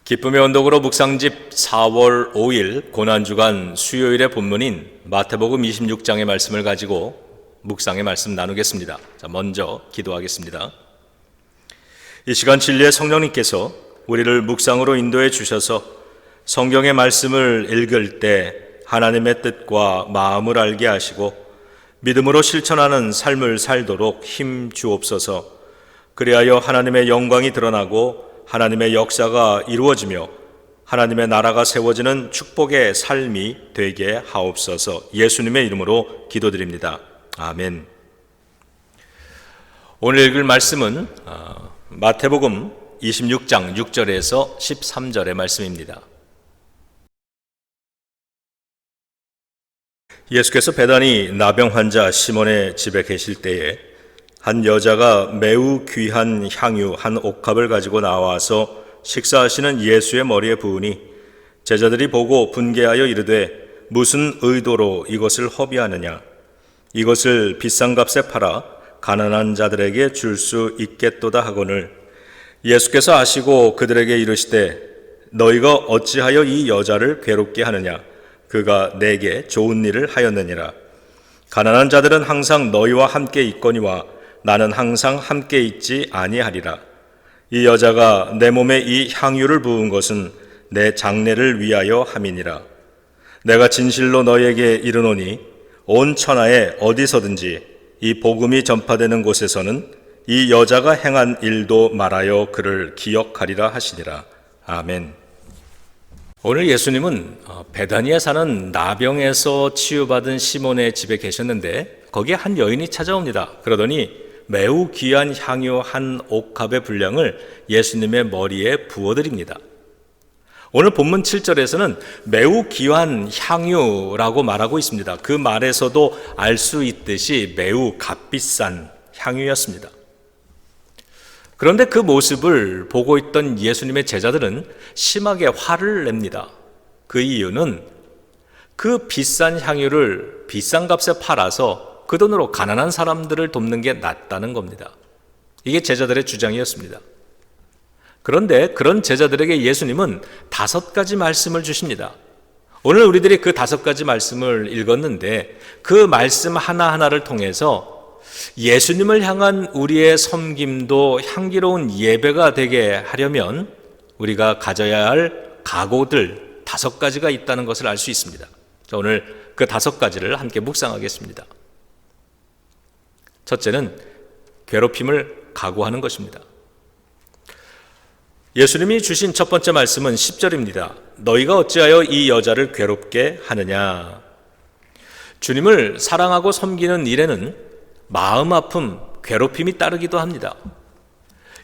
기쁨의 언덕으로 묵상집 4월 5일 고난주간 수요일의 본문인 마태복음 26장의 말씀을 가지고 묵상의 말씀 나누겠습니다. 먼저 기도하겠습니다. 이 시간 진리의 성령님께서 우리를 묵상으로 인도해 주셔서 성경의 말씀을 읽을 때 하나님의 뜻과 마음을 알게 하시고 믿음으로 실천하는 삶을 살도록 힘 주옵소서. 그리하여 하나님의 영광이 드러나고 하나님의 역사가 이루어지며 하나님의 나라가 세워지는 축복의 삶이 되게 하옵소서. 예수님의 이름으로 기도드립니다. 아멘. 오늘 읽을 말씀은 마태복음 26장 6절에서 13절의 말씀입니다. 예수께서 베다니 나병 환자 시몬의 집에 계실 때에 한 여자가 매우 귀한 향유 한 옥합을 가지고 나와서 식사하시는 예수의 머리에 부으니 제자들이 보고 분개하여 이르되 무슨 의도로 이것을 허비하느냐? 이것을 비싼 값에 팔아 가난한 자들에게 줄 수 있겠도다 하거늘 예수께서 아시고 그들에게 이르시되 너희가 어찌하여 이 여자를 괴롭게 하느냐? 그가 내게 좋은 일을 하였느니라. 가난한 자들은 항상 너희와 함께 있거니와 나는 항상 함께 있지 아니하리라. 이 여자가 내 몸에 이 향유를 부은 것은 내 장례를 위하여 함이니라. 내가 진실로 너희에게 이르노니 온 천하에 어디서든지 이 복음이 전파되는 곳에서는 이 여자가 행한 일도 말하여 그를 기억하리라 하시니라. 아멘. 오늘 예수님은 베다니에 사는 나병에서 치유받은 시몬의 집에 계셨는데 거기에 한 여인이 찾아옵니다. 그러더니 매우 귀한 향유 한 옥합의 분량을 예수님의 머리에 부어드립니다. 오늘 본문 7절에서는 매우 귀한 향유라고 말하고 있습니다. 그 말에서도 알 수 있듯이 매우 값비싼 향유였습니다. 그런데 그 모습을 보고 있던 예수님의 제자들은 심하게 화를 냅니다. 그 이유는 그 비싼 향유를 비싼 값에 팔아서 그 돈으로 가난한 사람들을 돕는 게 낫다는 겁니다. 이게 제자들의 주장이었습니다. 그런데 그런 제자들에게 예수님은 5가지 말씀을 주십니다. 오늘 우리들이 그 5가지 말씀을 읽었는데 그 말씀 하나하나를 통해서 예수님을 향한 우리의 섬김도 향기로운 예배가 되게 하려면 우리가 가져야 할 각오들 5가지가 있다는 것을 알 수 있습니다. 자, 오늘 그 5가지를 함께 묵상하겠습니다. 첫째는 괴롭힘을 각오하는 것입니다. 예수님이 주신 첫 번째 말씀은 10절입니다. 너희가 어찌하여 이 여자를 괴롭게 하느냐? 주님을 사랑하고 섬기는 일에는 마음 아픔, 괴롭힘이 따르기도 합니다.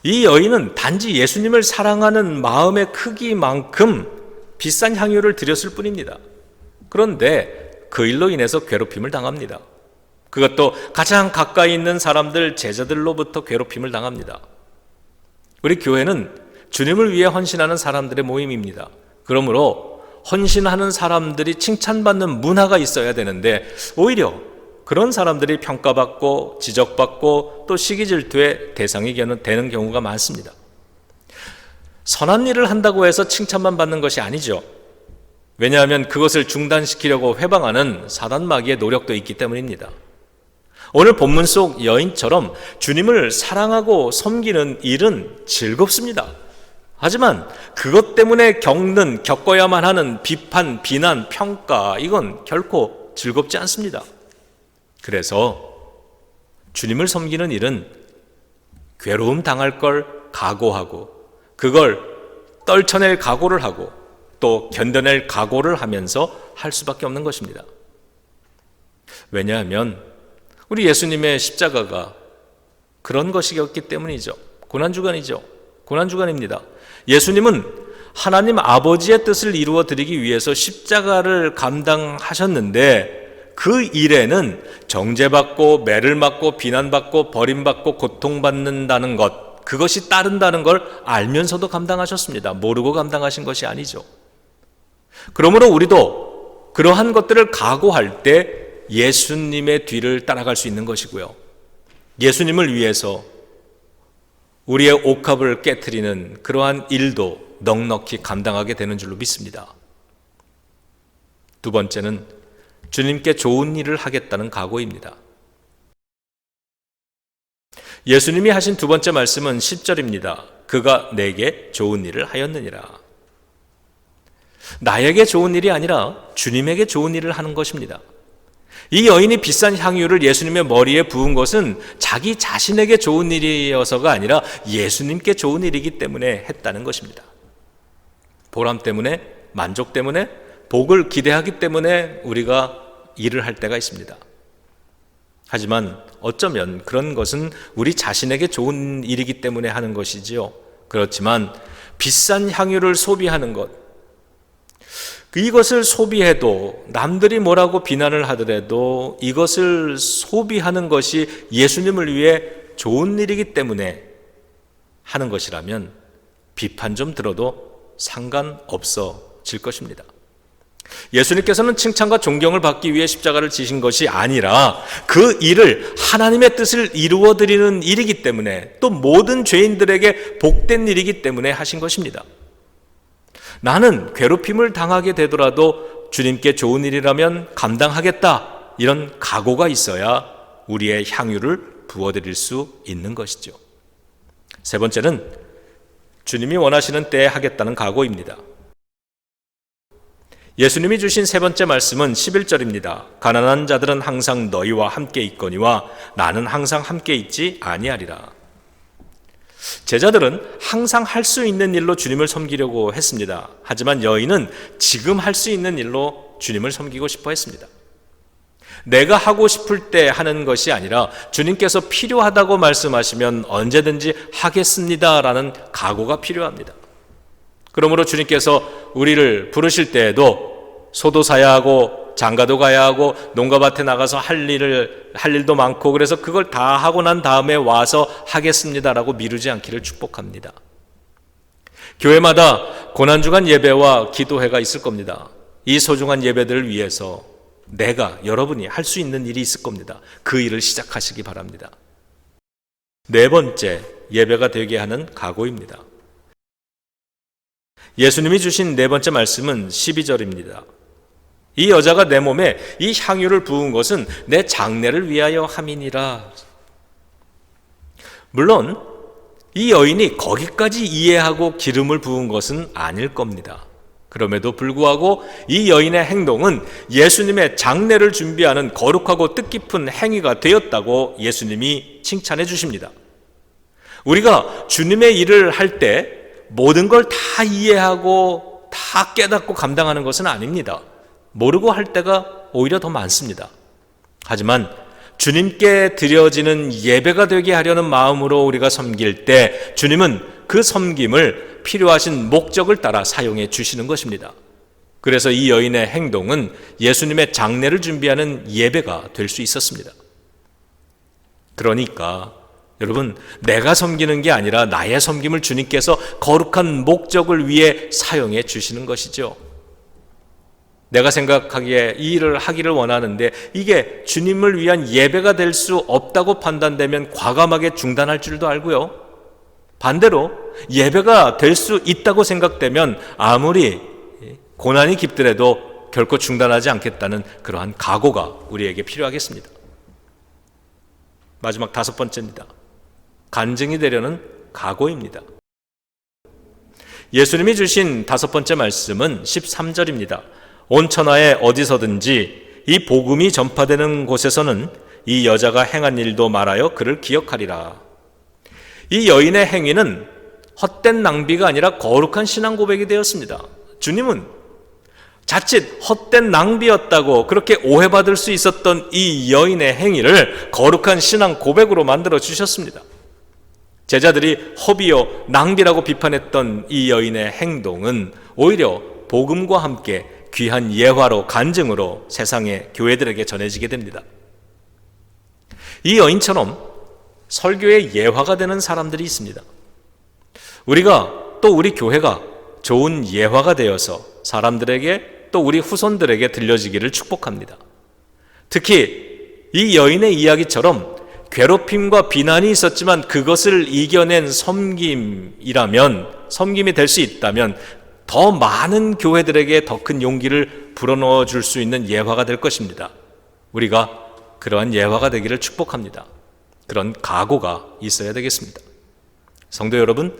이 여인은 단지 예수님을 사랑하는 마음의 크기만큼 비싼 향유를 드렸을 뿐입니다. 그런데 그 일로 인해서 괴롭힘을 당합니다. 그것도 가장 가까이 있는 사람들, 제자들로부터 괴롭힘을 당합니다. 우리 교회는 주님을 위해 헌신하는 사람들의 모임입니다. 그러므로 헌신하는 사람들이 칭찬받는 문화가 있어야 되는데 오히려 그런 사람들이 평가받고 지적받고 또 시기질투의 대상이 되는 경우가 많습니다. 선한 일을 한다고 해서 칭찬만 받는 것이 아니죠. 왜냐하면 그것을 중단시키려고 회방하는 사단 마귀의 노력도 있기 때문입니다. 오늘 본문 속 여인처럼 주님을 사랑하고 섬기는 일은 즐겁습니다. 하지만 그것 때문에 겪어야만 하는 비판, 비난, 평가, 이건 결코 즐겁지 않습니다. 그래서 주님을 섬기는 일은 괴로움 당할 걸 각오하고 그걸 떨쳐낼 각오를 하고 또 견뎌낼 각오를 하면서 할 수밖에 없는 것입니다. 왜냐하면 우리 예수님의 십자가가 그런 것이었기 때문이죠. 고난주간이죠. 고난주간입니다. 예수님은 하나님 아버지의 뜻을 이루어 드리기 위해서 십자가를 감당하셨는데 그 일에는 정죄받고 매를 맞고 비난받고 버림받고 고통받는다는 것, 그것이 따른다는 걸 알면서도 감당하셨습니다. 모르고 감당하신 것이 아니죠. 그러므로 우리도 그러한 것들을 각오할 때 예수님의 뒤를 따라갈 수 있는 것이고요. 예수님을 위해서 우리의 옥합을 깨트리는 그러한 일도 넉넉히 감당하게 되는 줄로 믿습니다. 두 번째는 주님께 좋은 일을 하겠다는 각오입니다. 예수님이 하신 두 번째 말씀은 10절입니다. 그가 내게 좋은 일을 하였느니라. 나에게 좋은 일이 아니라 주님에게 좋은 일을 하는 것입니다. 이 여인이 비싼 향유를 예수님의 머리에 부은 것은 자기 자신에게 좋은 일이어서가 아니라 예수님께 좋은 일이기 때문에 했다는 것입니다. 보람 때문에, 만족 때문에, 복을 기대하기 때문에 우리가 일을 할 때가 있습니다. 하지만 어쩌면 그런 것은 우리 자신에게 좋은 일이기 때문에 하는 것이지요. 그렇지만 비싼 향유를 소비하는 것, 이것을 소비해도 남들이 뭐라고 비난을 하더라도 이것을 소비하는 것이 예수님을 위해 좋은 일이기 때문에 하는 것이라면 비판 좀 들어도 상관없어질 것입니다. 예수님께서는 칭찬과 존경을 받기 위해 십자가를 지신 것이 아니라 그 일을 하나님의 뜻을 이루어드리는 일이기 때문에, 또 모든 죄인들에게 복된 일이기 때문에 하신 것입니다. 나는 괴롭힘을 당하게 되더라도 주님께 좋은 일이라면 감당하겠다, 이런 각오가 있어야 우리의 향유를 부어드릴 수 있는 것이죠. 세 번째는 주님이 원하시는 때에 하겠다는 각오입니다. 예수님이 주신 세 번째 말씀은 11절입니다. 가난한 자들은 항상 너희와 함께 있거니와 나는 항상 함께 있지 아니하리라. 제자들은 항상 할 수 있는 일로 주님을 섬기려고 했습니다. 하지만 여인은 지금 할 수 있는 일로 주님을 섬기고 싶어 했습니다. 내가 하고 싶을 때 하는 것이 아니라 주님께서 필요하다고 말씀하시면 언제든지 하겠습니다라는 각오가 필요합니다. 그러므로 주님께서 우리를 부르실 때에도 소도 사야 하고 장가도 가야 하고 농가밭에 나가서 할 일도 많고, 그래서 그걸 다 하고 난 다음에 와서 하겠습니다라고 미루지 않기를 축복합니다. 교회마다 고난주간 예배와 기도회가 있을 겁니다. 이 소중한 예배들을 위해서 여러분이 할 수 있는 일이 있을 겁니다. 그 일을 시작하시기 바랍니다. 네 번째, 예배가 되게 하는 각오입니다. 예수님이 주신 네 번째 말씀은 12절입니다. 이 여자가 내 몸에 이 향유를 부은 것은 내 장례를 위하여 함이니라. 물론 이 여인이 거기까지 이해하고 기름을 부은 것은 아닐 겁니다. 그럼에도 불구하고 이 여인의 행동은 예수님의 장례를 준비하는 거룩하고 뜻깊은 행위가 되었다고 예수님이 칭찬해 주십니다. 우리가 주님의 일을 할 때 모든 걸 다 이해하고 다 깨닫고 감당하는 것은 아닙니다. 모르고 할 때가 오히려 더 많습니다. 하지만 주님께 드려지는 예배가 되게 하려는 마음으로 우리가 섬길 때 주님은 그 섬김을 필요하신 목적을 따라 사용해 주시는 것입니다. 그래서 이 여인의 행동은 예수님의 장례를 준비하는 예배가 될 수 있었습니다. 그러니까 여러분, 내가 섬기는 게 아니라 나의 섬김을 주님께서 거룩한 목적을 위해 사용해 주시는 것이죠. 내가 생각하기에 이 일을 하기를 원하는데 이게 주님을 위한 예배가 될 수 없다고 판단되면 과감하게 중단할 줄도 알고요. 반대로 예배가 될 수 있다고 생각되면 아무리 고난이 깊더라도 결코 중단하지 않겠다는 그러한 각오가 우리에게 필요하겠습니다. 마지막 다섯 번째입니다. 간증이 되려는 각오입니다. 예수님이 주신 다섯 번째 말씀은 13절입니다. 온 천하에 어디서든지 이 복음이 전파되는 곳에서는 이 여자가 행한 일도 말하여 그를 기억하리라. 이 여인의 행위는 헛된 낭비가 아니라 거룩한 신앙 고백이 되었습니다. 주님은 자칫 헛된 낭비였다고 그렇게 오해받을 수 있었던 이 여인의 행위를 거룩한 신앙 고백으로 만들어 주셨습니다. 제자들이 허비요 낭비라고 비판했던 이 여인의 행동은 오히려 복음과 함께 귀한 예화로 간증으로 세상의 교회들에게 전해지게 됩니다. 이 여인처럼 설교의 예화가 되는 사람들이 있습니다. 우리가 또 우리 교회가 좋은 예화가 되어서 사람들에게 또 우리 후손들에게 들려지기를 축복합니다. 특히 이 여인의 이야기처럼 괴롭힘과 비난이 있었지만 그것을 이겨낸 섬김이 될 수 있다면 더 많은 교회들에게 더 큰 용기를 불어넣어 줄 수 있는 예화가 될 것입니다. 우리가 그러한 예화가 되기를 축복합니다. 그런 각오가 있어야 되겠습니다. 성도 여러분,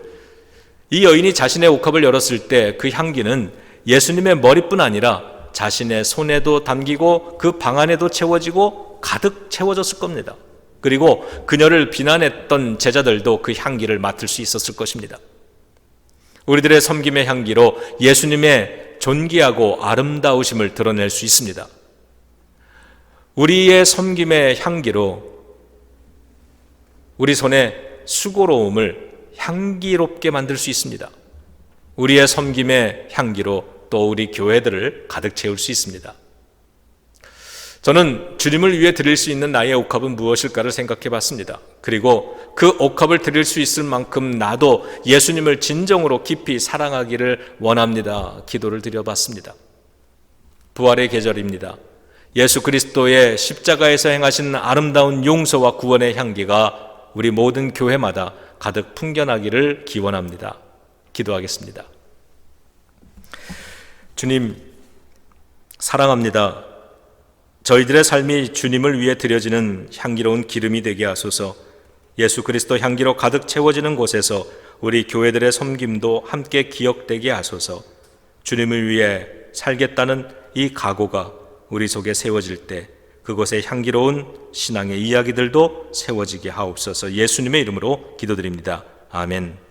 이 여인이 자신의 옥합을 열었을 때 그 향기는 예수님의 머리뿐 아니라 자신의 손에도 담기고 그 방 안에도 채워지고 가득 채워졌을 겁니다. 그리고 그녀를 비난했던 제자들도 그 향기를 맡을 수 있었을 것입니다. 우리들의 섬김의 향기로 예수님의 존귀하고 아름다우심을 드러낼 수 있습니다. 우리의 섬김의 향기로 우리 손의 수고로움을 향기롭게 만들 수 있습니다. 우리의 섬김의 향기로 또 우리 교회들을 가득 채울 수 있습니다. 저는 주님을 위해 드릴 수 있는 나의 옥합은 무엇일까를 생각해 봤습니다. 그리고 그 옥합을 드릴 수 있을 만큼 나도 예수님을 진정으로 깊이 사랑하기를 원합니다. 기도를 드려봤습니다. 부활의 계절입니다. 예수 그리스도의 십자가에서 행하신 아름다운 용서와 구원의 향기가 우리 모든 교회마다 가득 풍겨나기를 기원합니다. 기도하겠습니다. 주님, 사랑합니다. 저희들의 삶이 주님을 위해 드려지는 향기로운 기름이 되게 하소서. 예수 그리스도 향기로 가득 채워지는 곳에서 우리 교회들의 섬김도 함께 기억되게 하소서. 주님을 위해 살겠다는 이 각오가 우리 속에 세워질 때 그곳에 향기로운 신앙의 이야기들도 세워지게 하옵소서. 예수님의 이름으로 기도드립니다. 아멘.